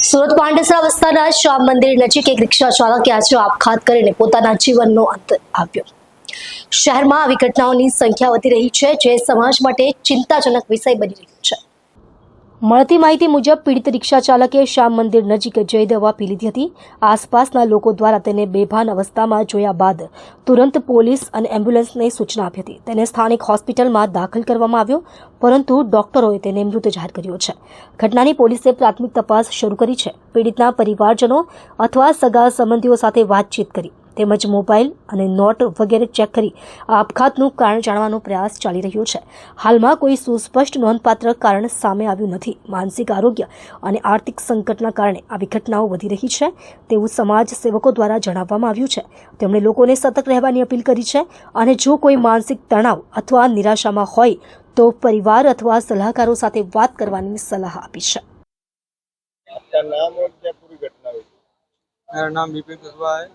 સુરત પાંડેસરા વિસ્તારના શ્યામ મંદિર નજીક એક રિક્ષા ચાલકે આજે આપઘાત કરીને પોતાના જીવનનો અંત આપ્યો। શહેરમાં આવી ઘટનાઓની સંખ્યા વધી રહી છે, જે સમાજ માટે ચિંતાજનક વિષય બની રહ્યો છે। મળતી માહિતી મુજબ પીડિત રિક્ષા ચાલકે શ્યામ મંદિર નજીક જઈ દવા પી લીધી હતી। આસપાસના લોકો દ્વારા તેને બેભાન અવસ્થામાં જોયા બાદ તુરંત પોલીસ અને એમ્બ્યુલન્સને સૂચના આપી હતી। તેને સ્થાનિક હોસ્પિટલમાં દાખલ કરવામાં આવ્યો, પરંતુ ડોક્ટરોએ તેને મૃત જાહેર કર્યો છે। ઘટનાની પોલીસે પ્રાથમિક તપાસ શરૂ કરી છે। પીડિતના પરિવારજનો અથવા સગા સંબંધીઓ સાથે વાતચીત કરી તેમજ મોબાઈલ અને નોટ વગેરે ચેક કરી આપઘાતનું કારણ જાણવાનો પ્રયાસ ચાલી રહ્યો છે। હાલમાં કોઈ સુસ્પષ્ટ નોંધપાત્ર કારણ સામે આવ્યું નથી। માનસિક આરોગ્ય અને આર્થિક સંકટના કારણે આવી ઘટનાઓ વધી રહી છે તેવું સમાજ સેવકો દ્વારા જણાવવામાં આવ્યું છે। તેમણે લોકોને સતર્ક રહેવાની અપીલ કરી છે અને જો કોઈ માનસિક તણાવ અથવા નિરાશામાં હોય તો પરિવાર અથવા સલાહકારો સાથે વાત કરવાની સલાહ આપી છે। आपका नाम और क्या पूरी घटना हुई? मेरा नाम विपिन कुशवाहा है।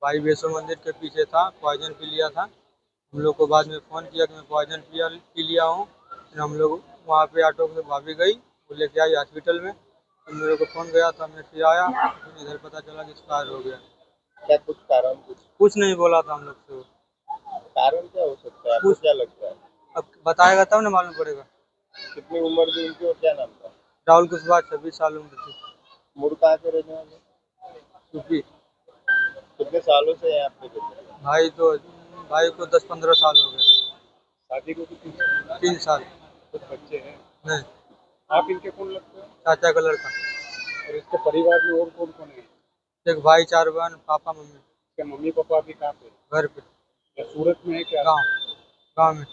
भाई वैष्णो मंदिर के पीछे था, पॉइजन पी लिया था। हम लोग को बाद में फ़ोन किया कि मैं पॉइजन पी लिया हूँ। फिर हम लोग वहाँ पे ऑटो से भाभी गई, वो लेके आई हॉस्पिटल में। फिर मेरे को फ़ोन गया था, मैं फिर आया, फिर इधर पता चला कि एक्सपायर हो गया। क्या कुछ कारण कुछ नहीं बोला था हम लोग से वो। कारण क्या हो सकता है, आपको कुछ क्या लगता है? अब बताएगा तब ना मालूम पड़ेगा। कितनी उम्र थी उनकी और क्या नाम था? राहुल कुशवाहा 26 साल उम्र थी। मूड कहाँ के रहने वाले? यूपी। कितने सालों से यहाँ पे रहते हैं? भाई को 10-15 साल हो गए। शादी को कितनी 3 साल। कुछ बच्चे हैं? नहीं, आप इनके कौन लगते हैं? चाचा का लड़का। और इसके परिवार में और कौन कौन है? एक भाई, 4 बहन, पापा मम्मी। इसके मम्मी पापा भी कहाँ पे? घर पे, या सूरत में है क्या? गाँव में।